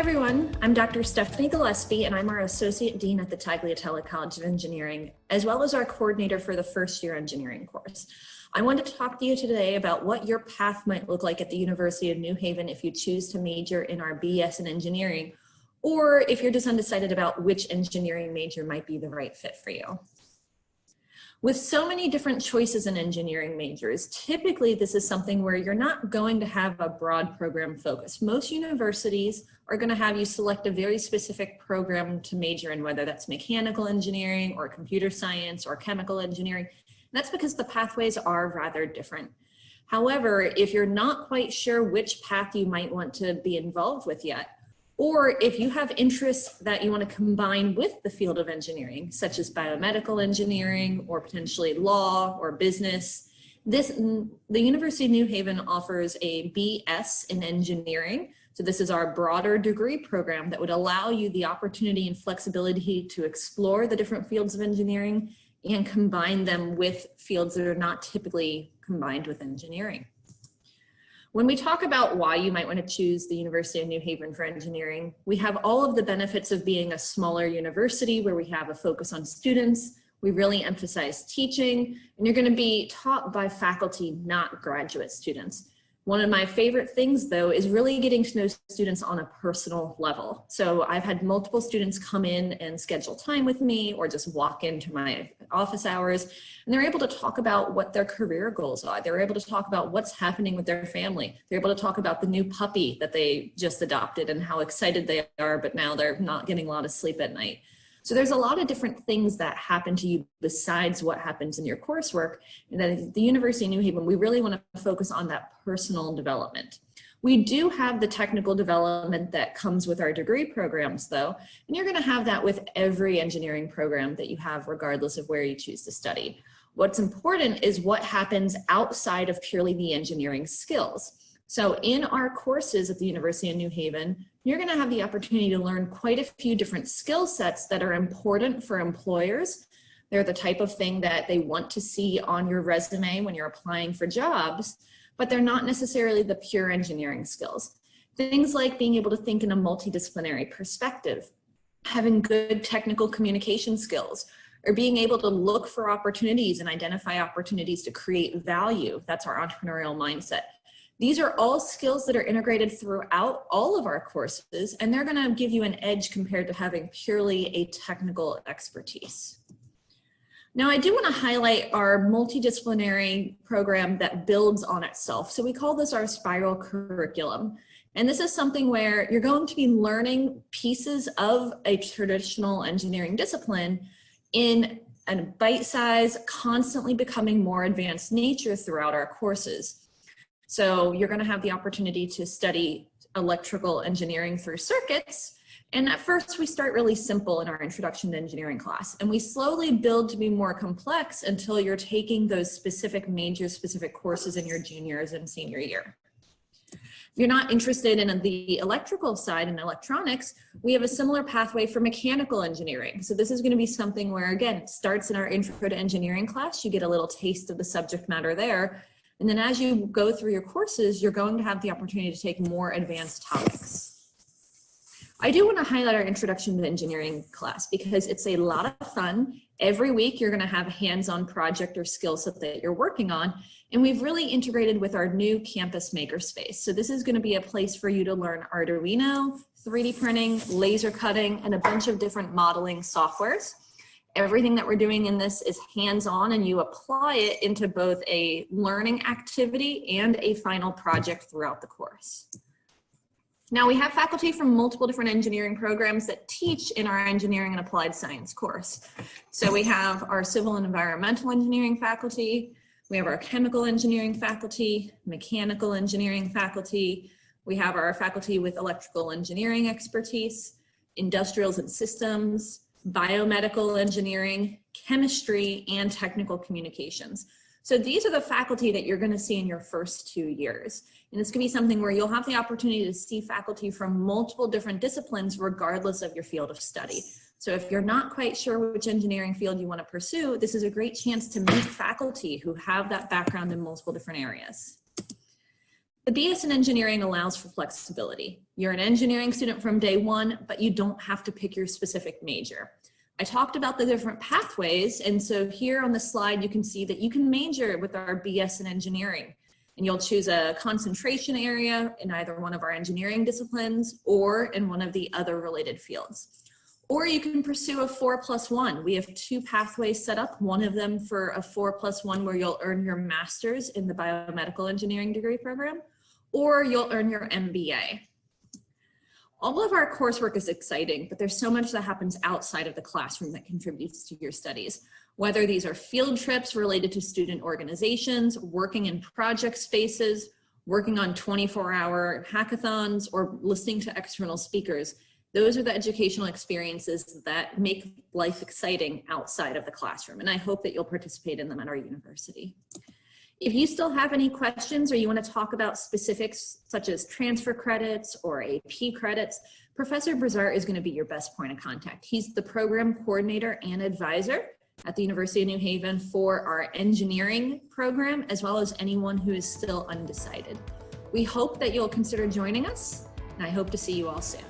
everyone, I'm Dr. Stephanie Gillespie, and I'm our Associate Dean at the Tagliatelle College of Engineering, as well as our coordinator for the first year engineering course. I wanted to talk to you today about what your path might look like at the University of New Haven if you choose to major in our BS in engineering, or if you're just undecided about which engineering major might be the right fit for you. With so many different choices in engineering majors, typically this is something where you're not going to have a broad program focus. Most universities are going to have you select a very specific program to major in, whether that's mechanical engineering or computer science or chemical engineering. And that's because the pathways are rather different. However, if you're not quite sure which path you might want to be involved with yet, or if you have interests that you want to combine with the field of engineering, such as biomedical engineering or potentially law or business, the University of New Haven offers a BS in engineering. So this is our broader degree program that would allow you the opportunity and flexibility to explore the different fields of engineering and combine them with fields that are not typically combined with engineering. When we talk about why you might want to choose the University of New Haven for engineering, we have all of the benefits of being a smaller university where we have a focus on students. We really emphasize teaching, and you're going to be taught by faculty, not graduate students. One of my favorite things, though, is really getting to know students on a personal level. So I've had multiple students come in and schedule time with me or just walk into my office hours, and they're able to talk about what their career goals are. They're able to talk about what's happening with their family. They're able to talk about the new puppy that they just adopted and how excited they are, but now they're not getting a lot of sleep at night. So there's a lot of different things that happen to you besides what happens in your coursework. And at the University of New Haven, we really want to focus on that personal development. We do have the technical development that comes with our degree programs, though, and you're going to have that with every engineering program that you have, regardless of where you choose to study. What's important is what happens outside of purely the engineering skills. So in our courses at the University of New Haven, you're going to have the opportunity to learn quite a few different skill sets that are important for employers. They're the type of thing that they want to see on your resume when you're applying for jobs, but they're not necessarily the pure engineering skills. Things like being able to think in a multidisciplinary perspective, having good technical communication skills, or being able to look for opportunities and identify opportunities to create value. That's our entrepreneurial mindset. These are all skills that are integrated throughout all of our courses, and they're going to give you an edge compared to having purely a technical expertise. Now, I do want to highlight our multidisciplinary program that builds on itself. So we call this our spiral curriculum. And this is something where you're going to be learning pieces of a traditional engineering discipline in a bite-sized, constantly becoming more advanced nature throughout our courses. So you're going to have the opportunity to study electrical engineering through circuits. And at first we start really simple in our introduction to engineering class, and we slowly build to be more complex until you're taking those specific major-specific courses in your juniors and senior year. If you're not interested in the electrical side and electronics, we have a similar pathway for mechanical engineering. So this is going to be something where, again, it starts in our intro to engineering class. You get a little taste of the subject matter there. And then as you go through your courses, you're going to have the opportunity to take more advanced topics. I do want to highlight our introduction to engineering class because it's a lot of fun. Every week you're going to have a hands-on project or skill set that you're working on. And we've really integrated with our new campus makerspace. So this is going to be a place for you to learn Arduino, 3D printing, laser cutting, and a bunch of different modeling softwares. Everything that we're doing in this is hands-on, and you apply it into both a learning activity and a final project throughout the course. Now, we have faculty from multiple different engineering programs that teach in our engineering and applied science course. So we have our civil and environmental engineering faculty, we have our chemical engineering faculty, mechanical engineering faculty, we have our faculty with electrical engineering expertise, industrials and systems, biomedical engineering, chemistry, and technical communications. So these are the faculty that you're going to see in your first 2 years. And it's going to be something where you'll have the opportunity to see faculty from multiple different disciplines regardless of your field of study. So if you're not quite sure which engineering field you want to pursue, this is a great chance to meet faculty who have that background in multiple different areas. The BS in engineering allows for flexibility. You're an engineering student from day one, but you don't have to pick your specific major. I talked about the different pathways, and so here on the slide, you can see that you can major with our BS in engineering, and you'll choose a concentration area in either one of our engineering disciplines or in one of the other related fields. Or you can pursue a 4+1. We have 2 pathways set up, one of them for a 4+1 where you'll earn your master's in the biomedical engineering degree program, or you'll earn your MBA. All of our coursework is exciting, but there's so much that happens outside of the classroom that contributes to your studies. Whether these are field trips related to student organizations, working in project spaces, working on 24-hour hackathons, or listening to external speakers, those are the educational experiences that make life exciting outside of the classroom, and I hope that you'll participate in them at our university. If you still have any questions or you want to talk about specifics such as transfer credits or AP credits, Professor Brizart is going to be your best point of contact. He's the program coordinator and advisor at the University of New Haven for our engineering program, as well as anyone who is still undecided. We hope that you'll consider joining us, and I hope to see you all soon.